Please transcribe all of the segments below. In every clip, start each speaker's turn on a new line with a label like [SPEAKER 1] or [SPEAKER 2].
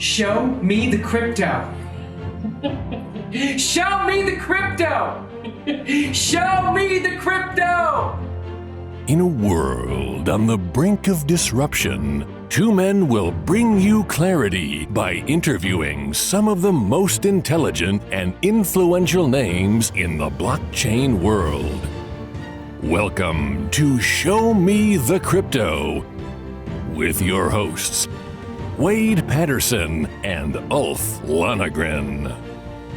[SPEAKER 1] Show me the crypto. Show me the crypto. Show me the crypto.
[SPEAKER 2] In a world on the brink of disruption, two men will bring you clarity by interviewing some of the most intelligent and influential names in the blockchain world. Welcome to Show Me the Crypto with your hosts, Wade Patterson and Ulf Lonergan.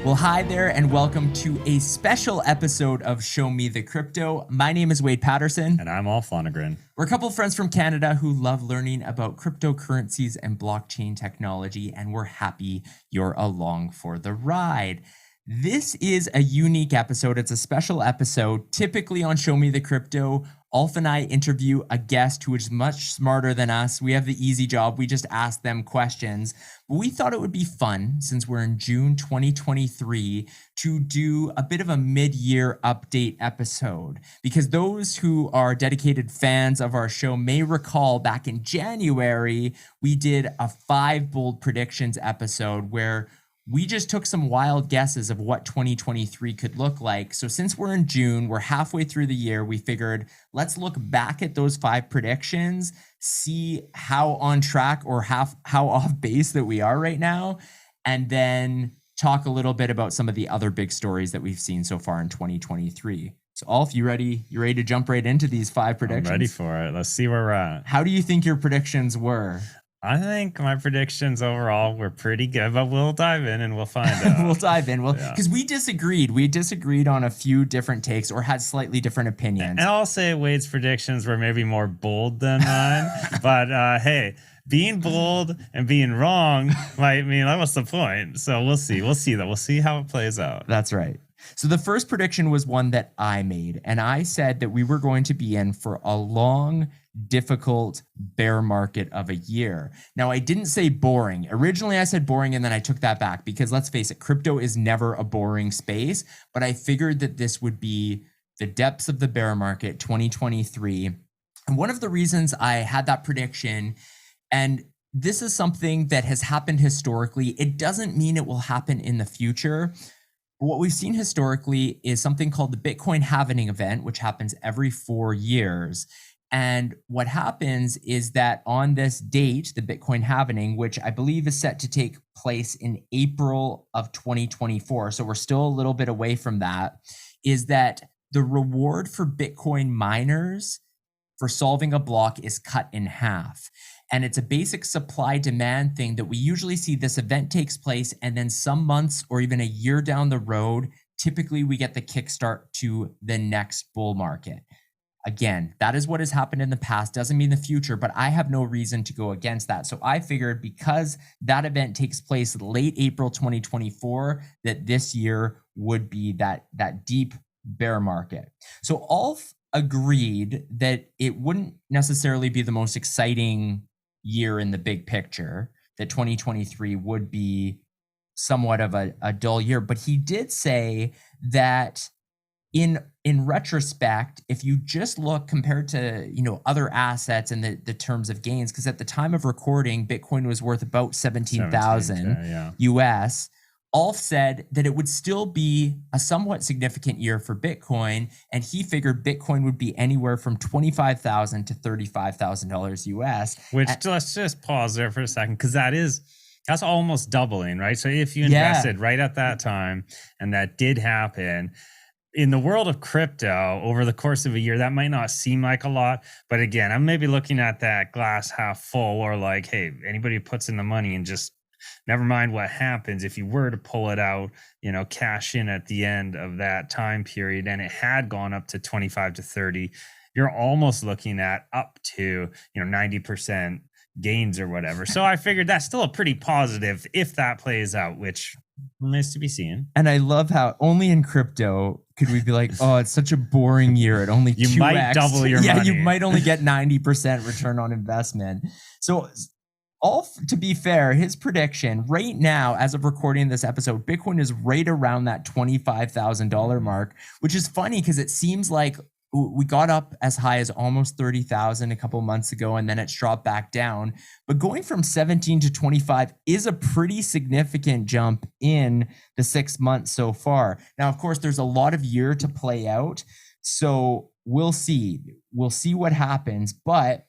[SPEAKER 3] Well, hi there, and welcome to a special episode of Show Me the Crypto. My name is Wade Patterson.
[SPEAKER 4] And I'm Ulf Lonergan.
[SPEAKER 3] We're a couple of friends from Canada who love learning about cryptocurrencies and blockchain technology, and we're happy you're along for the ride. This is a unique episode. It's a special episode. Typically on Show Me the Crypto, Ulf and I interview a guest who is much smarter than us. We have the easy job. We just ask them questions. But we thought it would be fun, since we're in June 2023, to do a bit of a mid-year update episode. Because those who are dedicated fans of our show may recall back in January, we did a 5 bold predictions episode where we just took some wild guesses of what 2023 could look like. So since we're in June, we're halfway through the year, we figured let's look back at those 5 predictions, see how on track or how off base that we are right now, and then talk a little bit about some of the other big stories that we've seen so far in 2023. So Ulf, you ready? You ready to jump right into these 5 predictions?
[SPEAKER 4] I'm ready for it. Let's see where we're at.
[SPEAKER 3] How do you think your predictions were?
[SPEAKER 4] I think my predictions overall were pretty good, but we'll dive in and we'll find out.
[SPEAKER 3] We'll dive in. Well, because we disagreed. We disagreed on a few different takes or had slightly different opinions.
[SPEAKER 4] And I'll say Wade's predictions were maybe more bold than mine. But hey, being bold and being wrong might mean that was the point. So we'll see. We'll see that. We'll see how it plays out.
[SPEAKER 3] That's right. So the first prediction was one that I made, and I said that we were going to be in for a long, difficult bear market of a year. Now, I didn't say boring. Originally, I said boring, and then I took that back because let's face it, crypto is never a boring space, but I figured that this would be the depths of the bear market 2023. And one of the reasons I had that prediction, and this is something that has happened historically, it doesn't mean it will happen in the future. What we've seen historically is something called the Bitcoin halving event, which happens every 4 years. And what happens is that on this date, the Bitcoin halving, which I believe is set to take place in April of 2024, so we're still a little bit away from that, is that the reward for Bitcoin miners for solving a block is cut in half. And it's a basic supply demand thing that we usually see. This event takes place, and then some months or even a year down the road, typically we get the kickstart to the next bull market. Again, that is what has happened in the past. Doesn't mean the future, but I have no reason to go against that. So I figured because that event takes place late April 2024, that this year would be that deep bear market. So Ulf agreed that it wouldn't necessarily be the most exciting year in the big picture, that 2023 would be somewhat of a dull year. But he did say that in retrospect, if you just look compared to, other assets and the terms of gains, because at the time of recording, Bitcoin was worth about 17,000 US. Ulf said that it would still be a somewhat significant year for Bitcoin, and he figured Bitcoin would be anywhere from $25,000 to $35,000 US.
[SPEAKER 4] Which, let's just pause there for a second, because that's almost doubling, right? So if you invested right at that time, and that did happen, in the world of crypto, over the course of a year, that might not seem like a lot. But again, I'm maybe looking at that glass half full, or like, hey, anybody who puts in the money and just never mind what happens if you were to pull it out, cash in at the end of that time period, and it had gone up to 25 to 30, you're almost looking at up to, 90% gains or whatever. So I figured that's still a pretty positive if that plays out, which remains to be seen.
[SPEAKER 3] And I love how only in crypto could we be like, oh, it's such a boring year. It only
[SPEAKER 4] you
[SPEAKER 3] 2x.
[SPEAKER 4] Might double your money.
[SPEAKER 3] Yeah, you might only get 90% return on investment. So Ulf, to be fair, his prediction right now, as of recording this episode, Bitcoin is right around that $25,000 mark, which is funny because it seems like we got up as high as almost 30,000 a couple months ago, and then it's dropped back down. But going from 17 to 25 is a pretty significant jump in the 6 months so far. Now, of course, there's a lot of year to play out. So we'll see. We'll see what happens. But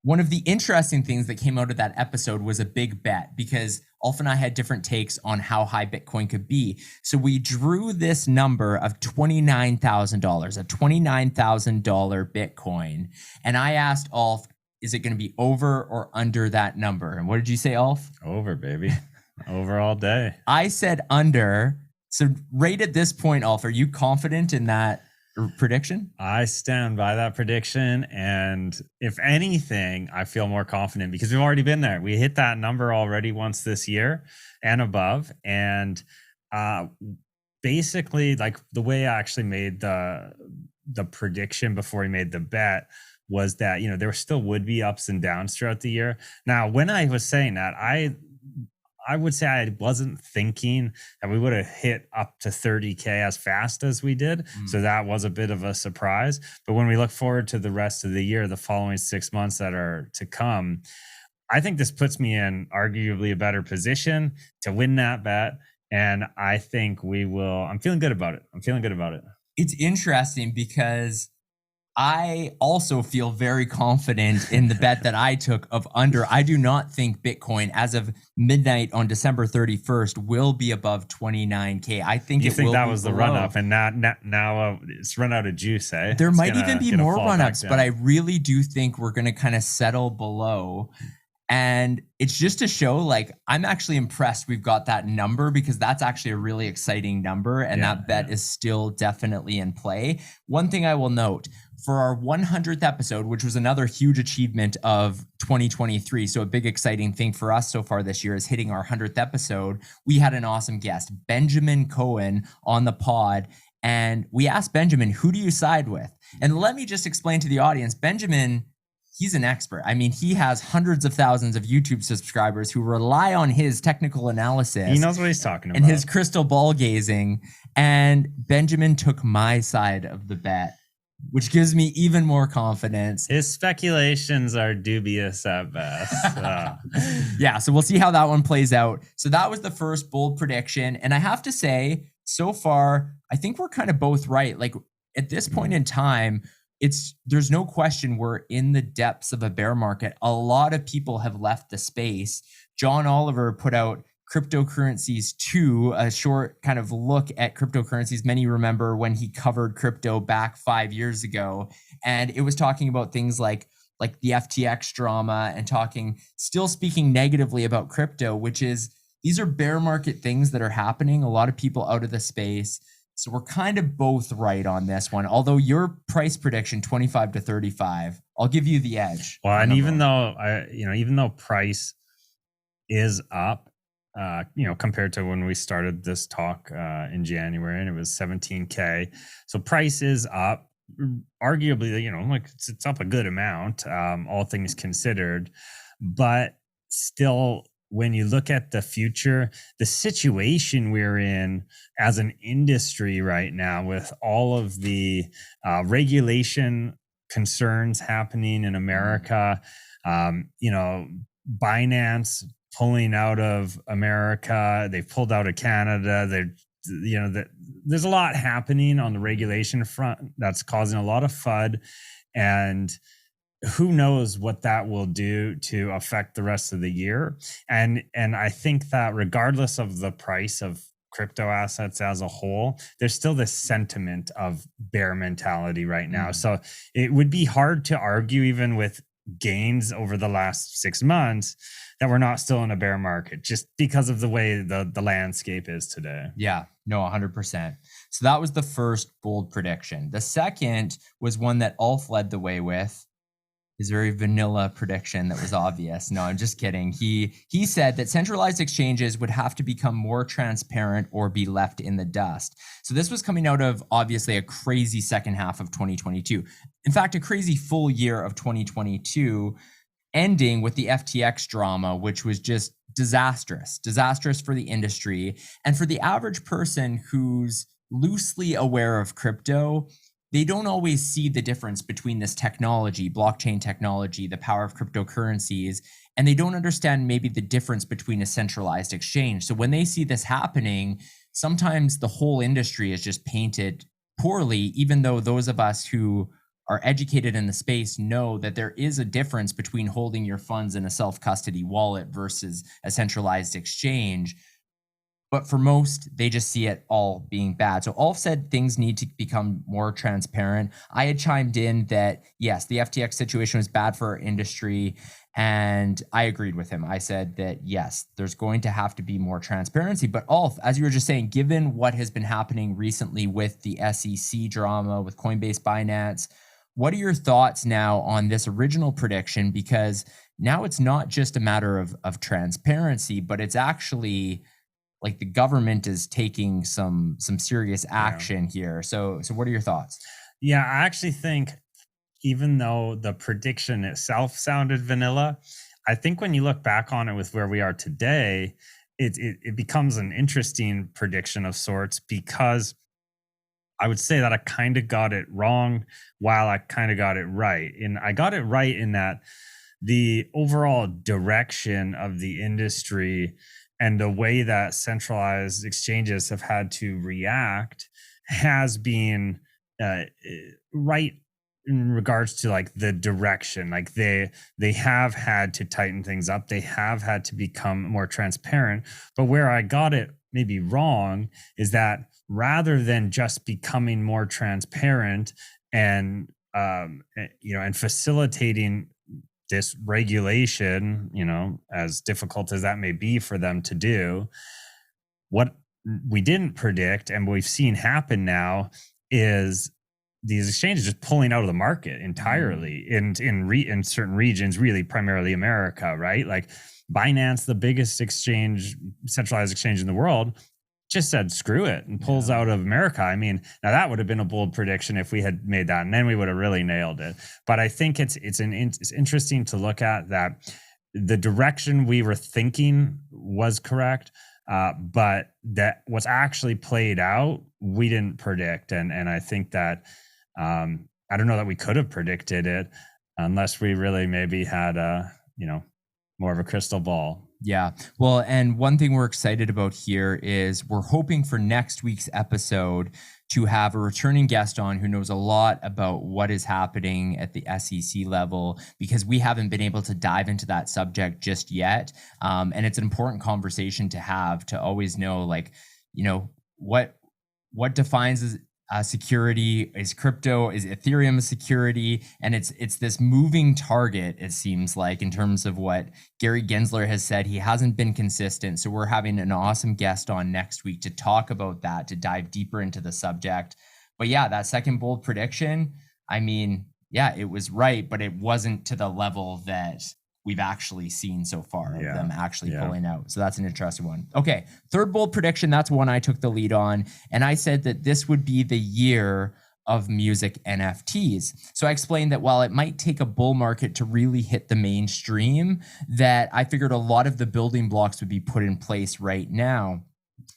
[SPEAKER 3] one of the interesting things that came out of that episode was a big bet, because Ulf and I had different takes on how high Bitcoin could be. So we drew this number of $29,000, a $29,000 Bitcoin. And I asked Ulf, is it going to be over or under that number? And what did you say, Ulf?
[SPEAKER 4] Over, baby. Over all day.
[SPEAKER 3] I said under. So right at this point, Ulf, are you confident in that prediction?
[SPEAKER 4] I stand by that prediction, and if anything, I feel more confident because we've already been there. We hit that number already once this year and above, and basically, like, the way I actually made the prediction before we made the bet was that, you know, there still would be ups and downs throughout the year. Now, when I was saying that, I would say I wasn't thinking that we would have hit up to 30K as fast as we did. So that was a bit of a surprise. But when we look forward to the rest of the year, the following 6 months that are to come, I think this puts me in arguably a better position to win that bet. And I think we will. I'm feeling good about it.
[SPEAKER 3] It's interesting because I also feel very confident in the bet that I took of under. I do not think Bitcoin, as of midnight on December 31st, will be above 29K. I think
[SPEAKER 4] you
[SPEAKER 3] it
[SPEAKER 4] think
[SPEAKER 3] will
[SPEAKER 4] that
[SPEAKER 3] be
[SPEAKER 4] was the
[SPEAKER 3] below.
[SPEAKER 4] run up, and now it's run out of juice, eh?
[SPEAKER 3] There
[SPEAKER 4] It's
[SPEAKER 3] might
[SPEAKER 4] gonna-
[SPEAKER 3] even be
[SPEAKER 4] gonna
[SPEAKER 3] more
[SPEAKER 4] fall
[SPEAKER 3] run
[SPEAKER 4] back
[SPEAKER 3] ups,
[SPEAKER 4] down.
[SPEAKER 3] but I really do think we're going to kind of settle below. And it's just to show, like, I'm actually impressed we've got that number, because that's actually a really exciting number. And that bet is still definitely in play. One thing I will note, for our 100th episode, which was another huge achievement of 2023, so a big exciting thing for us so far this year is hitting our 100th episode, we had an awesome guest, Benjamin Cohen, on the pod. And we asked Benjamin, who do you side with? And let me just explain to the audience, Benjamin, he's an expert. I mean, he has hundreds of thousands of YouTube subscribers who rely on his technical analysis.
[SPEAKER 4] He knows what he's talking about.
[SPEAKER 3] And his crystal ball gazing. And Benjamin took my side of the bet, which gives me even more confidence.
[SPEAKER 4] His speculations are dubious at best.
[SPEAKER 3] Yeah, so we'll see how that one plays out. So that was the first bold prediction. And I have to say, so far, I think we're kind of both right. Like, at this point in time, there's no question we're in the depths of a bear market. A lot of people have left the space. John Oliver put out Cryptocurrencies 2, a short kind of look at cryptocurrencies. Many remember when he covered crypto back 5 years ago, and it was talking about things like the FTX drama, and still speaking negatively about crypto, which is, these are bear market things that are happening. A lot of people out of the space. So we're kind of both right on this one. Although your price prediction, 25 to 35, I'll give you the edge.
[SPEAKER 4] Well, and even though price is up, compared to when we started this talk in January, and it was 17K. So price is up, arguably, it's up a good amount, all things considered, but still, when you look at the future, the situation we're in as an industry right now, with all of the regulation concerns happening in America, Binance pulling out of America, they've pulled out of Canada. There's a lot happening on the regulation front that's causing a lot of FUD, and who knows what that will do to affect the rest of the year. And I think that regardless of the price of crypto assets as a whole, there's still this sentiment of bear mentality right now. So it would be hard to argue, even with gains over the last 6 months, that we're not still in a bear market, just because of the way the landscape is today.
[SPEAKER 3] Yeah, no, 100%. So that was the first bold prediction. The second was one that Ulf led the way with. His very vanilla prediction that was obvious. No, I'm just kidding. He said that centralized exchanges would have to become more transparent or be left in the dust. So this was coming out of, obviously, a crazy second half of 2022. In fact, a crazy full year of 2022, ending with the FTX drama, which was just disastrous for the industry. And for the average person who's loosely aware of crypto, they don't always see the difference between this technology, blockchain technology, the power of cryptocurrencies, and they don't understand maybe the difference between a centralized exchange. So when they see this happening, sometimes the whole industry is just painted poorly, even though those of us who are educated in the space know that there is a difference between holding your funds in a self-custody wallet versus a centralized exchange. But for most, they just see it all being bad. So Ulf said things need to become more transparent. I had chimed in that, yes, the FTX situation was bad for our industry. And I agreed with him. I said that, yes, there's going to have to be more transparency. But Ulf, as you were just saying, given what has been happening recently with the SEC drama, with Coinbase, Binance, what are your thoughts now on this original prediction? Because now it's not just a matter of transparency, but it's actually like the government is taking some serious action here. So what are your thoughts?
[SPEAKER 4] Yeah, I actually think even though the prediction itself sounded vanilla, I think when you look back on it with where we are today, it becomes an interesting prediction of sorts, because I would say that I kind of got it wrong while I kind of got it right. And I got it right in that the overall direction of the industry and the way that centralized exchanges have had to react has been right in regards to like the direction. Like they have had to tighten things up, they have had to become more transparent. But where I got it maybe wrong is that rather than just becoming more transparent and and facilitating this regulation, as difficult as that may be for them to do, what we didn't predict and we've seen happen now is these exchanges just pulling out of the market entirely in certain regions, really primarily America, right? Like Binance, the biggest exchange, centralized exchange in the world, just said screw it and pulls out of America. I mean, now that would have been a bold prediction if we had made that, and then we would have really nailed it. But I think it's interesting to look at that the direction we were thinking was correct, but that what's actually played out we didn't predict, and I think that I don't know that we could have predicted it unless we really maybe had more of a crystal ball.
[SPEAKER 3] Yeah. Well, and one thing we're excited about here is we're hoping for next week's episode to have a returning guest on who knows a lot about what is happening at the SEC level, because we haven't been able to dive into that subject just yet. And it's an important conversation to have, to always know, like, what defines security. Is crypto, is Ethereum a security? And it's this moving target, it seems like, in terms of what Gary Gensler has said. He hasn't been consistent. So we're having an awesome guest on next week to talk about that, to dive deeper into the subject. But yeah, that second bold prediction, I mean, yeah, it was right, but it wasn't to the level that we've actually seen so far of them actually pulling out. So that's an interesting one. Okay, third bold prediction, that's one I took the lead on. And I said that this would be the year of music NFTs. So I explained that while it might take a bull market to really hit the mainstream, that I figured a lot of the building blocks would be put in place right now.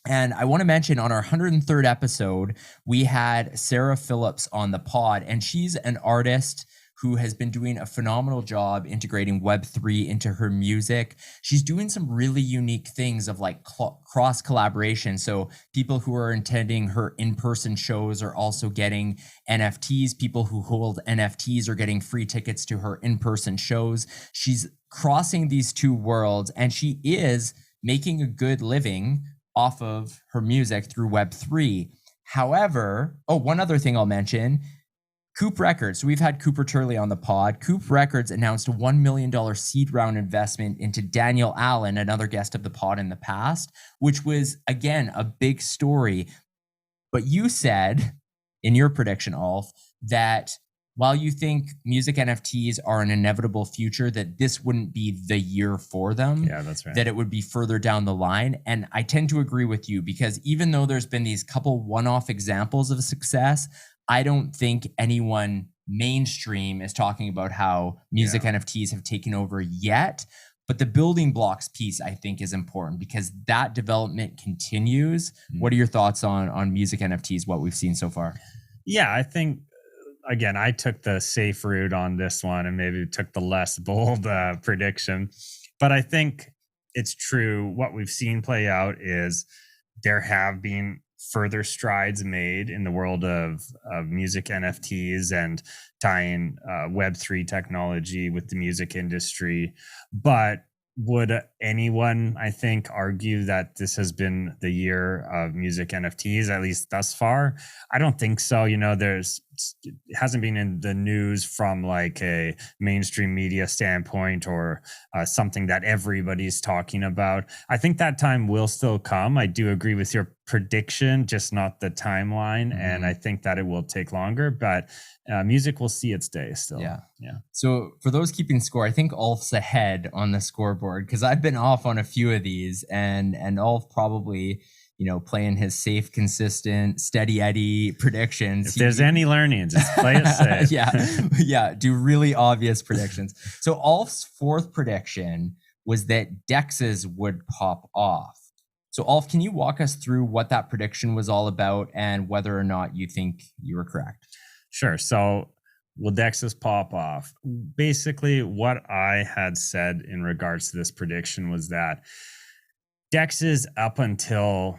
[SPEAKER 3] And I want to mention, on our 103rd episode, we had Sarah Phillips on the pod, and she's an artist who has been doing a phenomenal job integrating Web3 into her music. She's doing some really unique things of like cross collaboration. So people who are attending her in-person shows are also getting NFTs. People who hold NFTs are getting free tickets to her in-person shows. She's crossing these two worlds, and she is making a good living off of her music through Web3. However, one other thing I'll mention, Coop Records. So we've had Cooper Turley on the pod. Coop Records announced a $1 million seed round investment into Daniel Allen, another guest of the pod in the past, which was, again, a big story. But you said in your prediction, Ulf, that while you think music NFTs are an inevitable future, that this wouldn't be the year for them.
[SPEAKER 4] Yeah, that's right.
[SPEAKER 3] That it would be further down the line. And I tend to agree with you, because even though there's been these couple one-off examples of success, I don't think anyone mainstream is talking about how music NFTs have taken over yet. But the building blocks piece, I think, is important, because that development continues. What are your thoughts on music NFTs, what we've seen so far?
[SPEAKER 4] Yeah, I think again, I took the safe route on this one and maybe took the less bold prediction. But I think it's true. What we've seen play out is there have been further strides made in the world of music NFTs and tying Web3 technology with the music industry. But would anyone, I think, argue that this has been the year of music NFTs, at least thus far? I don't think so. It hasn't been in the news from like a mainstream media standpoint or something that everybody's talking about. I think that time will still come. I do agree with your prediction, just not the timeline. And I think that it will take longer, but music will see its day still.
[SPEAKER 3] Yeah.
[SPEAKER 4] Yeah.
[SPEAKER 3] So for those keeping score, I think Ulf's ahead on the scoreboard because I've been off on a few of these, and Ulf probably, playing his safe, consistent, steady Eddie predictions.
[SPEAKER 4] If there's any learnings, just play it safe.
[SPEAKER 3] Yeah, do really obvious predictions. So Ulf's fourth prediction was that DEXs would pop off. So Ulf, can you walk us through what that prediction was all about and whether or not you think you were correct?
[SPEAKER 4] Sure. So will DEXs pop off? Basically, what I had said in regards to this prediction was that DEXs up until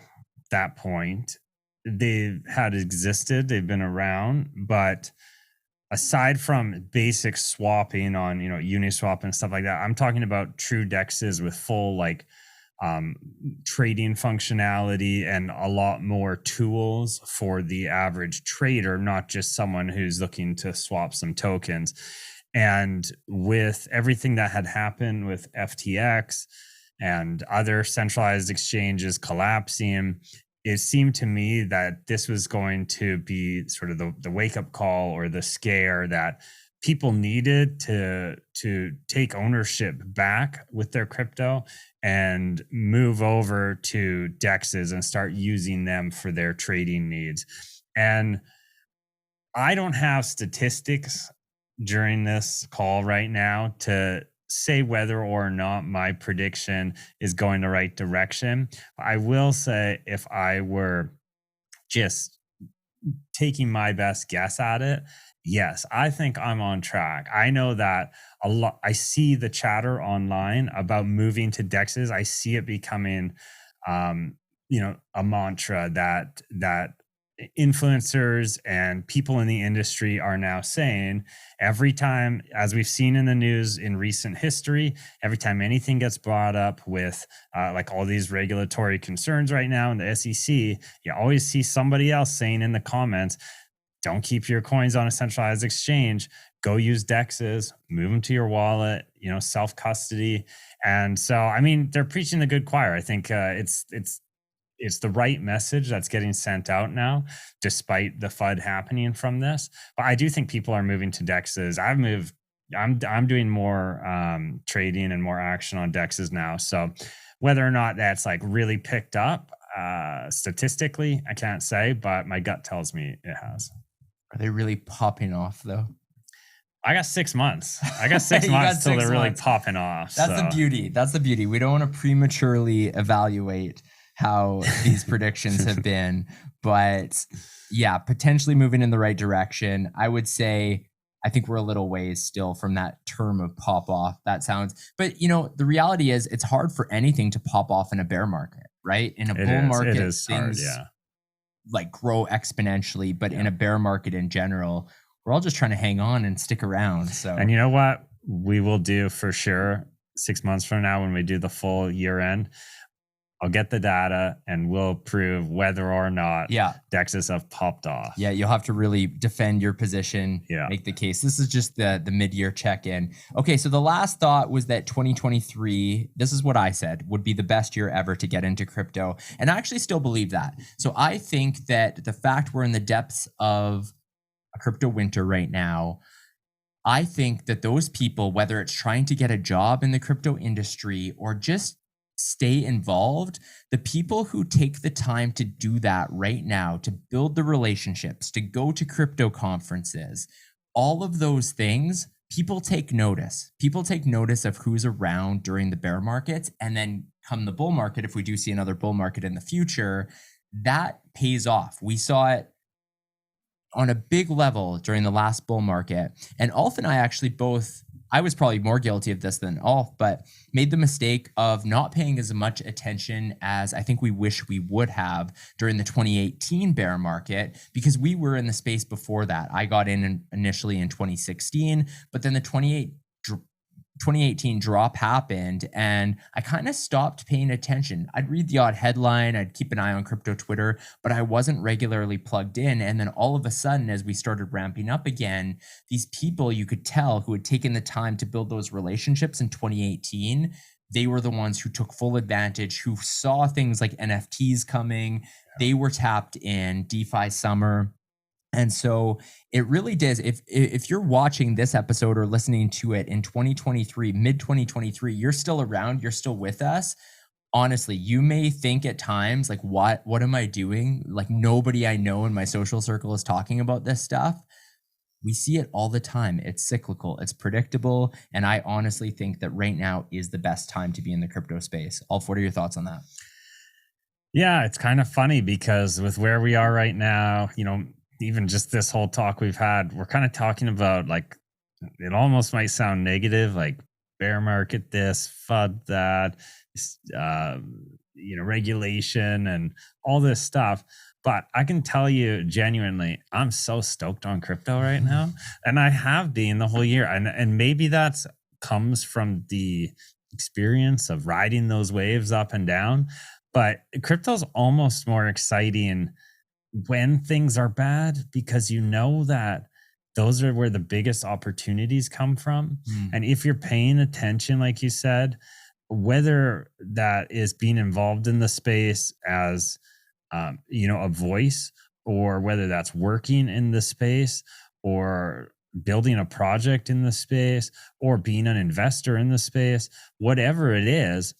[SPEAKER 4] that point, they had existed, they've been around, but aside from basic swapping on, Uniswap and stuff like that, I'm talking about true DEXs with full trading functionality and a lot more tools for the average trader, not just someone who's looking to swap some tokens. And with everything that had happened with FTX and other centralized exchanges collapsing, it seemed to me that this was going to be sort of the wake-up call or the scare that people needed to take ownership back with their crypto and move over to DEXs and start using them for their trading needs. And I don't have statistics during this call right now to say whether or not my prediction is going the right direction. I will say if I were just taking my best guess at it, yes, I think I'm on track. I know that I see the chatter online about moving to DEXs. I see it becoming, a mantra that influencers and people in the industry are now saying every time, as we've seen in the news in recent history, every time anything gets brought up with like all these regulatory concerns right now in the SEC, you always see somebody else saying in the comments, don't keep your coins on a centralized exchange. Go use DEXs, move them to your wallet, self-custody. And so, I mean, they're preaching the good choir. I think it's the right message that's getting sent out now, despite the FUD happening from this. But I do think people are moving to DEXs. I'm doing more trading and more action on DEXs now. So whether or not that's like really picked up statistically, I can't say, but my gut tells me it has.
[SPEAKER 3] Are they really popping off though?
[SPEAKER 4] I got 6 months. I got 6 months till they're really popping off.
[SPEAKER 3] That's the beauty. That's the beauty. We don't want to prematurely evaluate how these predictions have been, but yeah, potentially moving in the right direction. I would say, I think we're a little ways still from that term of pop off. That sounds, but the reality is it's hard for anything to pop off in a bear market, right? In a bull market, things hard, like grow exponentially, but in a bear market in general, we're all just trying to hang on and stick around. So,
[SPEAKER 4] and you know what we will do for sure 6 months from now when we do the full year end, I'll get the data and we'll prove whether or not DEXs have popped off.
[SPEAKER 3] Yeah, you'll have to really defend your position, make the case. This is just the mid-year check-in. Okay, so the last thought was that 2023, this is what I said, would be the best year ever to get into crypto. And I actually still believe that. So I think that the fact we're in the depths of a crypto winter right now, I think that those people, whether it's trying to get a job in the crypto industry or just stay involved, the people who take the time to do that right now, to build the relationships, to go to crypto conferences, all of those things, people take notice. People take notice of who's around during the bear markets. And then come the bull market, if we do see another bull market in the future, that pays off. We saw it on a big level during the last bull market. And Alf and I actually both, I was probably more guilty of this than Alf, but made the mistake of not paying as much attention as I think we wish we would have during the 2018 bear market, because we were in the space before that. I got in initially in 2016, but then the 2018 drop happened and I kind of stopped paying attention. I'd read the odd headline, I'd keep an eye on crypto Twitter, but I wasn't regularly plugged in. And then all of a sudden, as we started ramping up again, these people you could tell who had taken the time to build those relationships in 2018, they were the ones who took full advantage, who saw things like NFTs coming. They were tapped in, DeFi summer. And so it really does. If you're watching this episode or listening to it in 2023, mid 2023, you're still around, you're still with us. Honestly, you may think at times like, what am I doing? Like nobody I know in my social circle is talking about this stuff. We see it all the time. It's cyclical, it's predictable. And I honestly think that right now is the best time to be in the crypto space. Alf, what are your thoughts on that?
[SPEAKER 4] Yeah, it's kind of funny because with where we are right now, even just this whole talk we've had, we're kind of talking about like, it almost might sound negative, like bear market this, FUD that, regulation and all this stuff. But I can tell you genuinely, I'm so stoked on crypto right now. And I have been the whole year. And maybe that's comes from the experience of riding those waves up and down. But crypto's almost more exciting when things are bad, because you know that those are where the biggest opportunities come from. And if you're paying attention, like you said, whether that is being involved in the space as, a voice, or whether that's working in the space or building a project in the space or being an investor in the space, whatever it is,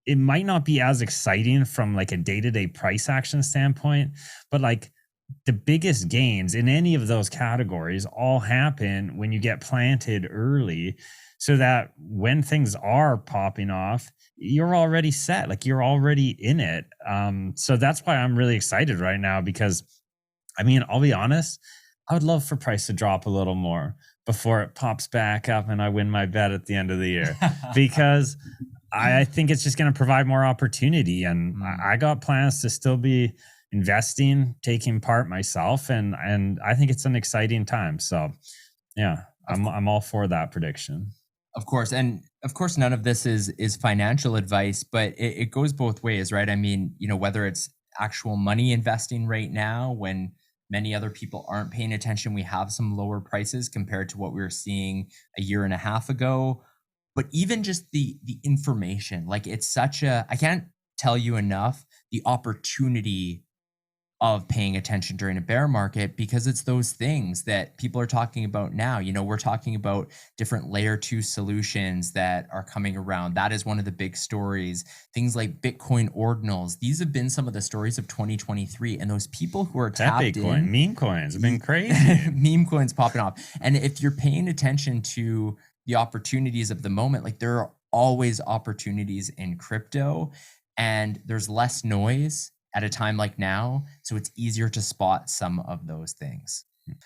[SPEAKER 4] it might not be as exciting from like a day-to-day price action standpoint, but like the biggest gains in any of those categories all happen when you get planted early, so that when things are popping off, you're already set, like you're already in it. So that's why I'm really excited right now, because I'll be honest, I would love for price to drop a little more before it pops back up and I win my bet at the end of the year, because I think it's just going to provide more opportunity. And I got plans to still be investing, taking part myself. And I think it's an exciting time. So yeah, I'm all for that prediction.
[SPEAKER 3] Of course. And of course, none of this is financial advice, but it goes both ways, right? Whether it's actual money investing right now, when many other people aren't paying attention, we have some lower prices compared to what we were seeing a year and a half ago. But even just the information, like it's such I can't tell you enough, the opportunity of paying attention during a bear market, because it's those things that people are talking about now. We're talking about different layer 2 solutions that are coming around. That is one of the big stories. Things like Bitcoin ordinals. These have been some of the stories of 2023. And those people who are tapped
[SPEAKER 4] Bitcoin, meme coins have been crazy.
[SPEAKER 3] Meme coins popping off. And if you're paying attention to the opportunities of the moment, like there are always opportunities in crypto, and there's less noise at a time like now, so it's easier to spot some of those things.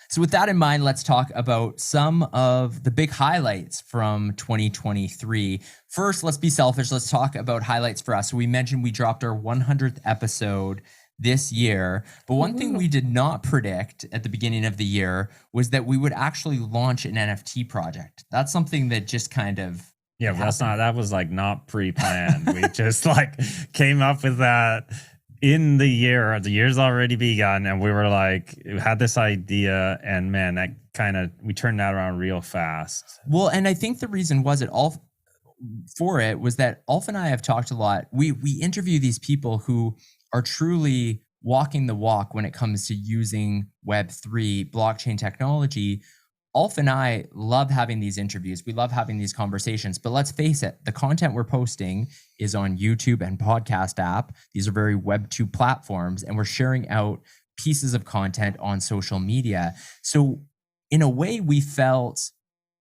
[SPEAKER 3] So with that in mind, let's talk about some of the big highlights from 2023. First, let's be selfish. Let's talk about highlights for us. So we mentioned we dropped our 100th episode this year, but one thing we did not predict at the beginning of the year was that we would actually launch an NFT project. That's something that just kind of
[SPEAKER 4] that was like not pre-planned. We just like came up with that in the year's already begun, and we were like, we had this idea, and man, that we turned that around real fast.
[SPEAKER 3] Well, and I think the reason was that Alf and I have talked a lot. We interview these people who are truly walking the walk when it comes to using Web3 blockchain technology. Alf and I love having these interviews. We love having these conversations, but let's face it, the content we're posting is on YouTube and podcast app. These are very Web2 platforms, and we're sharing out pieces of content on social media. So in a way, we felt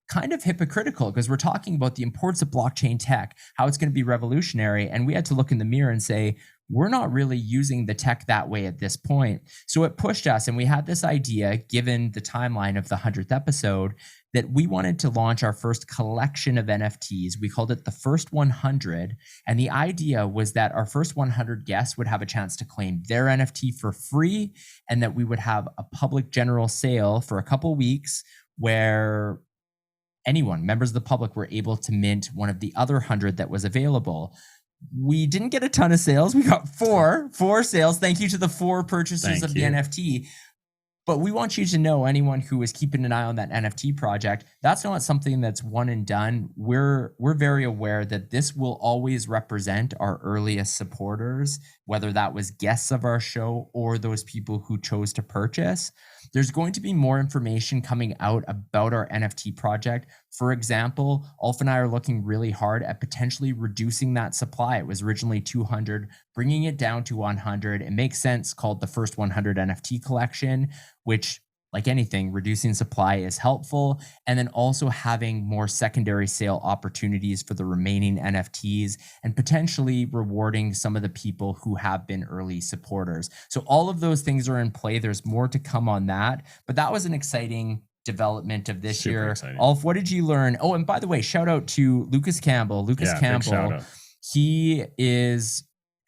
[SPEAKER 3] kind of hypocritical because we're talking about the importance of blockchain tech, how it's going to be revolutionary. And we had to look in the mirror and say, we're not really using the tech that way at this point. So it pushed us, and we had this idea, given the timeline of the 100th episode, that we wanted to launch our first collection of NFTs. We called it the First 100. And the idea was that our first 100 guests would have a chance to claim their NFT for free, and that we would have a public general sale for a couple weeks where anyone, members of the public, were able to mint one of the other 100 that was available. We didn't get a ton of sales. We got four sales. Thank you to the 4 purchasers of the NFT. But we want you to know, anyone who is keeping an eye on that NFT project, that's not something that's one and done. We're very aware that this will always represent our earliest supporters, whether that was guests of our show or those people who chose to purchase. There's going to be more information coming out about our NFT project. For example, Ulf and I are looking really hard at potentially reducing that supply. It was originally 200, bringing it down to 100. It makes sense, called the First 100 NFT collection, which, like anything, reducing supply is helpful. And then also having more secondary sale opportunities for the remaining NFTs and potentially rewarding some of the people who have been early supporters. So all of those things are in play. There's more to come on that, but that was an exciting development of this year.
[SPEAKER 4] Exciting.
[SPEAKER 3] Ulf, what did you learn? Oh, and by the way, shout out to Lucas Campbell. Campbell, he is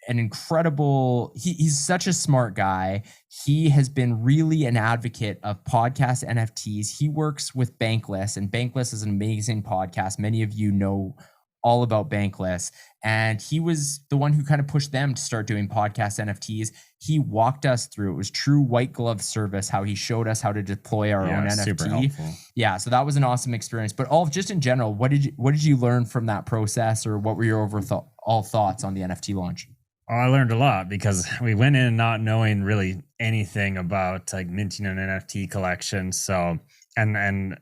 [SPEAKER 3] an incredible, he's such a smart guy. He has been really an advocate of podcast NFTs. He works with Bankless, and Bankless is an amazing podcast. Many of you know all about Bankless, and he was the one who kind of pushed them to start doing podcast NFTs. He walked us through. It was true white glove service, how he showed us how to deploy our own NFT.
[SPEAKER 4] Super helpful.
[SPEAKER 3] Yeah, so that was an awesome experience. But all just in general, what did you learn from that process, or what were your overall thoughts on the NFT launch?
[SPEAKER 4] Oh, I learned a lot because we went in not knowing really anything about like minting an NFT collection. So, and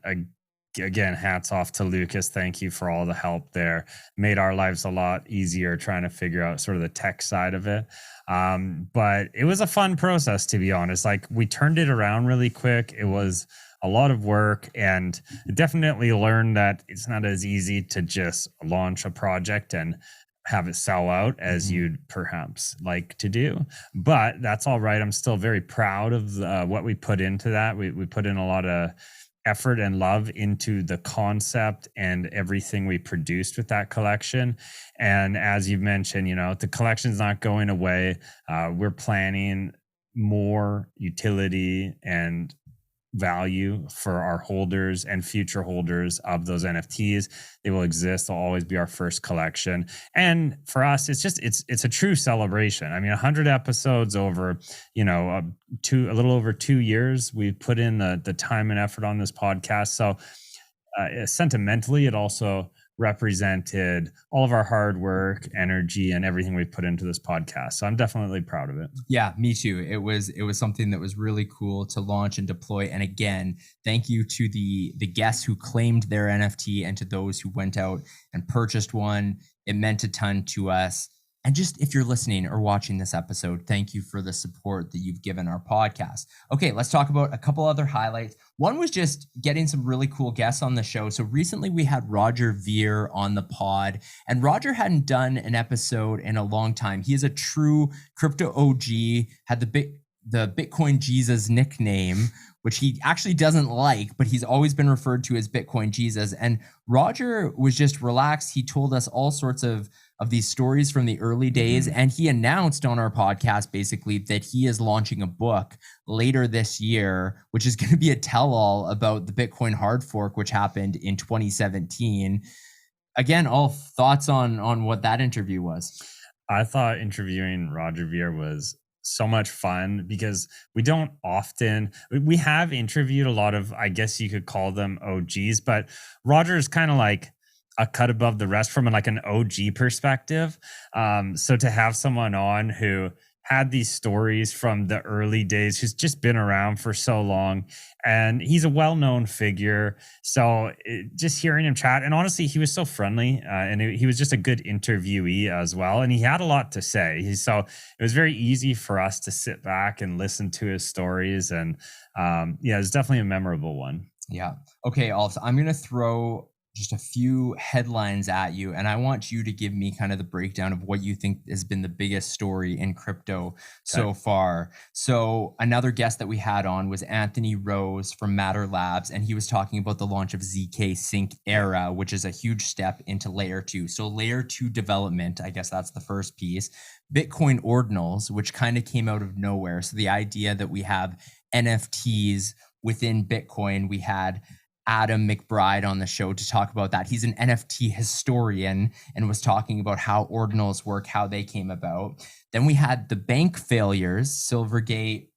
[SPEAKER 4] again, hats off to Lucas. Thank you for all the help there. Made our lives a lot easier trying to figure out sort of the tech side of it. But it was a fun process, to be honest. Like, we turned it around really quick. It was a lot of work, and definitely learned that it's not as easy to just launch a project and have it sell out as you'd perhaps like to do, but that's all right. I'm still very proud of what we put into that. We put in a lot of effort and love into the concept and everything we produced with that collection. And as you've mentioned, the collection's not going away. We're planning more utility and value for our holders and future holders of those NFTs. They will exist. They'll always be our first collection. And for us, it's a true celebration. I mean, 100 episodes over, a little over 2 years, we've put in the time and effort on this podcast. So sentimentally, it also represented all of our hard work, energy, and everything we've put into this podcast. So I'm definitely proud of it.
[SPEAKER 3] Yeah, me too. It was something that was really cool to launch and deploy. And again, thank you to the guests who claimed their NFT and to those who went out and purchased one. It meant a ton to us. And just, if you're listening or watching this episode, thank you for the support that you've given our podcast. Okay, let's talk about a couple other highlights. One was just getting some really cool guests on the show. So recently we had Roger Veer on the pod, and Roger hadn't done an episode in a long time. He is a true crypto OG, had the Bitcoin Jesus nickname, which he actually doesn't like, but he's always been referred to as Bitcoin Jesus. And Roger was just relaxed. He told us all sorts of these stories from the early days. And he announced on our podcast, basically, that he is launching a book later this year, which is going to be a tell-all about the Bitcoin hard fork, which happened in 2017. Again, all thoughts on what that interview was?
[SPEAKER 4] I thought interviewing Roger Veer was so much fun because we have interviewed a lot of, I guess you could call them OGs, but Roger is kind of like a cut above the rest from like an OG perspective. So to have someone on who had these stories from the early days, who's just been around for so long, and he's a well-known figure. So just hearing him chat, and honestly, he was so friendly, and he was just a good interviewee as well. And he had a lot to say. So it was very easy for us to sit back and listen to his stories. And it was definitely a memorable one.
[SPEAKER 3] Yeah. Okay. Also, I'm going to throw just a few headlines at you, and I want you to give me kind of the breakdown of what you think has been the biggest story in crypto so far. So, another guest that we had on was Anthony Rose from Matter Labs, and he was talking about the launch of ZK Sync Era, which is a huge step into layer 2. So, layer 2 development, I guess that's the first piece. Bitcoin ordinals, which kind of came out of nowhere. So, the idea that we have NFTs within Bitcoin. We had Adam McBride on the show to talk about that. He's an NFT historian and was talking about how ordinals work, how they came about. Then we had the bank failures, Silvergate,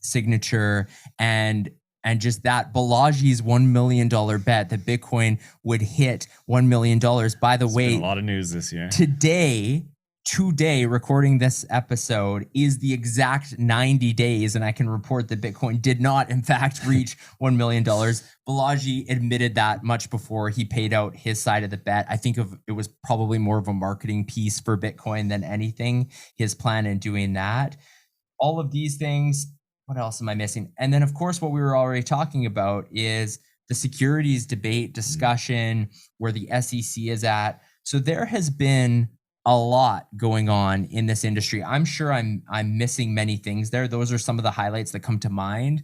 [SPEAKER 3] Signature, and just that Balaji's $1 million bet that Bitcoin would hit $1 million. By the way,
[SPEAKER 4] a lot of news this year.
[SPEAKER 3] Today, recording this episode is the exact 90 days, and I can report that Bitcoin did not, in fact, reach $1 million. Balaji admitted that much before he paid out his side of the bet. I think it was probably more of a marketing piece for Bitcoin than anything, his plan in doing that. All of these things, what else am I missing? And then, of course, what we were already talking about is the securities debate discussion, where the SEC is at. So there has been a lot going on in this industry. I'm sure I'm missing many things there. Those are some of the highlights that come to mind.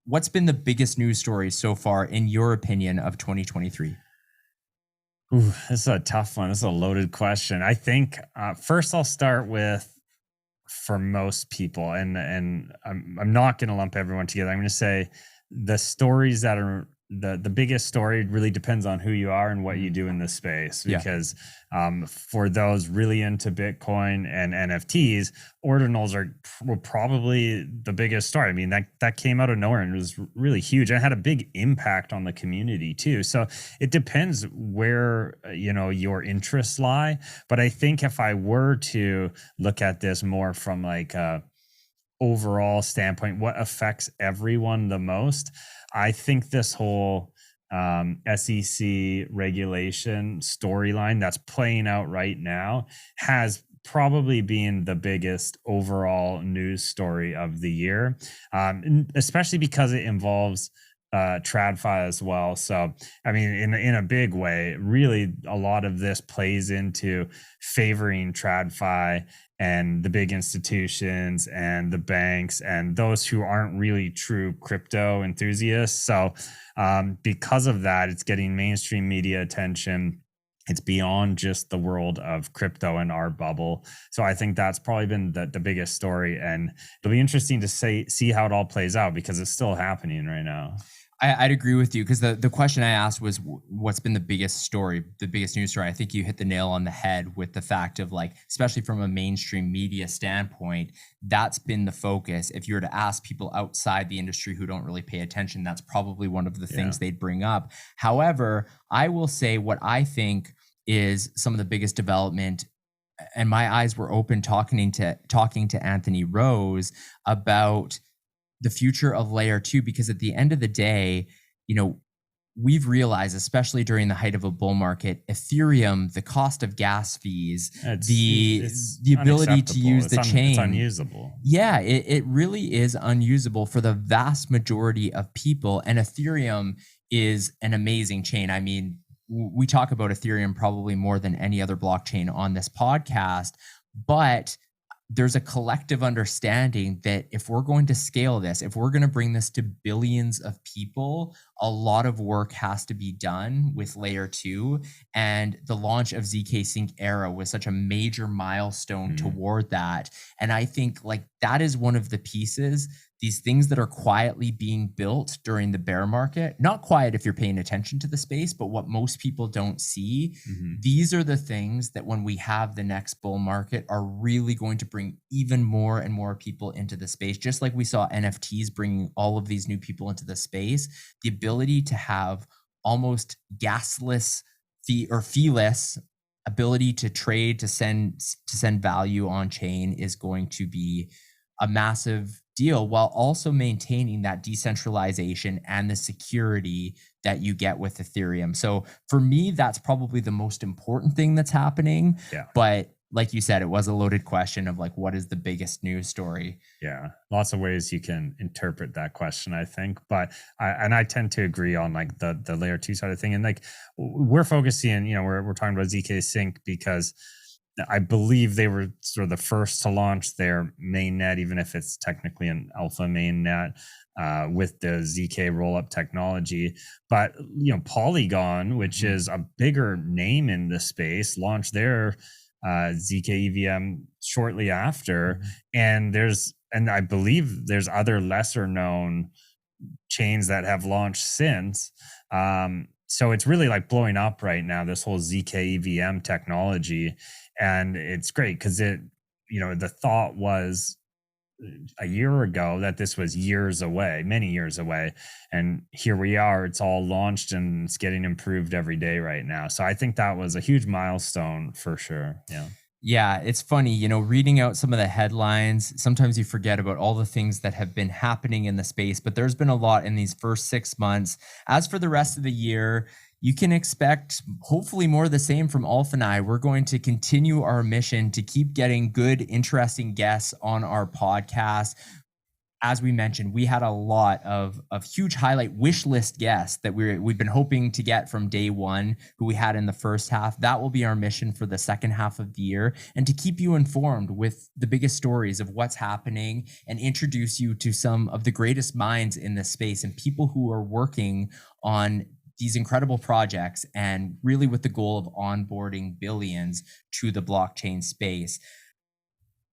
[SPEAKER 3] What's been the biggest news story so far, in your opinion, of 2023?
[SPEAKER 4] Ooh, this is a tough one. This is a loaded question. I think first I'll start with, for most people, and I'm not going to lump everyone together. I'm going to say the stories that are the biggest story really depends on who you are and what you do in this space. Because for those really into Bitcoin and NFTs, ordinals were probably the biggest story. I mean, that came out of nowhere and it was really huge. And it had a big impact on the community too. So it depends where your interests lie. But I think if I were to look at this more from like a overall standpoint, what affects everyone the most, I think this whole SEC regulation storyline that's playing out right now has probably been the biggest overall news story of the year, especially because it involves TradFi as well. So, I mean, in a big way, really a lot of this plays into favoring TradFi and the big institutions and the banks and those who aren't really true crypto enthusiasts. So because of that, it's getting mainstream media attention. It's beyond just the world of crypto and our bubble. So I think that's probably been the biggest story. And it'll be interesting to see how it all plays out, because it's still happening right now.
[SPEAKER 3] I'd agree with you, because the question I asked was what's been the biggest story, the biggest news story. I think you hit the nail on the head with the fact of, like, especially from a mainstream media standpoint, that's been the focus. If you were to ask people outside the industry who don't really pay attention, that's probably one of the things they'd bring up. However, I will say what I think is some of the biggest development, and my eyes were open talking to Anthony Rose about the future of layer 2, because at the end of the day, we've realized, especially during the height of a bull market, Ethereum, the cost of gas fees, the ability to use the chain,
[SPEAKER 4] it's unusable.
[SPEAKER 3] Yeah, it really is unusable for the vast majority of people. And Ethereum is an amazing chain. I mean, we talk about Ethereum probably more than any other blockchain on this podcast, but there's a collective understanding that if we're going to scale this, if we're going to bring this to billions of people, a lot of work has to be done with layer 2. And the launch of ZK Sync Era was such a major milestone toward that. And I think, like, that is one of the pieces, these things that are quietly being built during the bear market, not quiet if you're paying attention to the space, but what most people don't see. These are the things that when we have the next bull market are really going to bring even more and more people into the space. Just like we saw NFTs bringing all of these new people into the space, the ability to have almost gasless feeless ability to trade, to send value on chain is going to be a massive deal, while also maintaining that decentralization and the security that you get with Ethereum. So for me, that's probably the most important thing that's happening.
[SPEAKER 4] Yeah.
[SPEAKER 3] But like you said, it was a loaded question of like, what is the biggest news story?
[SPEAKER 4] Yeah, lots of ways you can interpret that question, I think. But I tend to agree on like the layer 2 side of thing. And like we're focusing, we're talking about ZK Sync because I believe they were sort of the first to launch their mainnet, even if it's technically an alpha mainnet, with the ZK rollup technology. But Polygon, which is a bigger name in the space, launched their ZK EVM shortly after, and I believe there's other lesser known chains that have launched since. So it's really like blowing up right now, this whole ZK EVM technology, and it's great because the thought was a year ago that this was years away, many years away, and here we are. It's all launched and it's getting improved every day right now. So I think that was a huge milestone for sure.
[SPEAKER 3] Yeah, it's funny, reading out some of the headlines, sometimes you forget about all the things that have been happening in the space, but there's been a lot in these first 6 months. As for the rest of the year, you can expect hopefully more of the same from Alf and I. We're going to continue our mission to keep getting good, interesting guests on our podcast. As we mentioned, we had a lot of huge highlight wish list guests that we've been hoping to get from day one, who we had in the first half. That will be our mission for the second half of the year, and to keep you informed with the biggest stories of what's happening and introduce you to some of the greatest minds in this space and people who are working on these incredible projects, and really with the goal of onboarding billions to the blockchain space.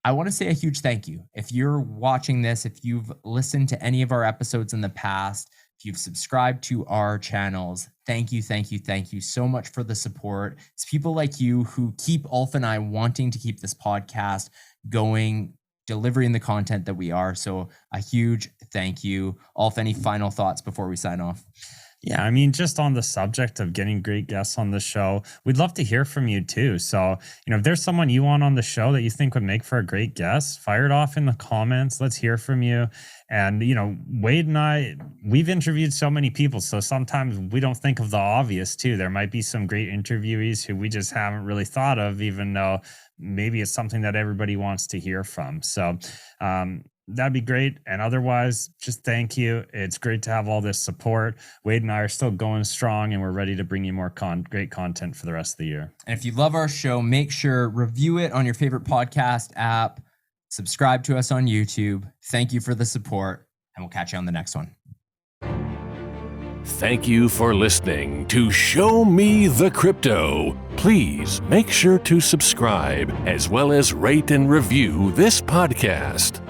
[SPEAKER 3] I want to say a huge thank you. If you're watching this, if you've listened to any of our episodes in the past, if you've subscribed to our channels, thank you so much for the support. It's people like you who keep Alf and I wanting to keep this podcast going, delivering the content that we are. So a huge thank you. Alf, any final thoughts before we sign off?
[SPEAKER 4] Yeah, I mean, just on the subject of getting great guests on the show, we'd love to hear from you too. So, if there's someone you want on the show that you think would make for a great guest, fire it off in the comments. Let's hear from you. And, Wade and I, we've interviewed so many people. So sometimes we don't think of the obvious too. There might be some great interviewees who we just haven't really thought of, even though maybe it's something that everybody wants to hear from. So, that'd be great. And otherwise, just thank you. It's great to have all this support. Wade and I are still going strong, and we're ready to bring you more great content for the rest of the year.
[SPEAKER 3] And if you love our show, make sure review it on your favorite podcast app. Subscribe to us on YouTube. Thank you for the support, and we'll catch you on the next one.
[SPEAKER 2] Thank you for listening to Show Me the Crypto. Please make sure to subscribe as well as rate and review this podcast.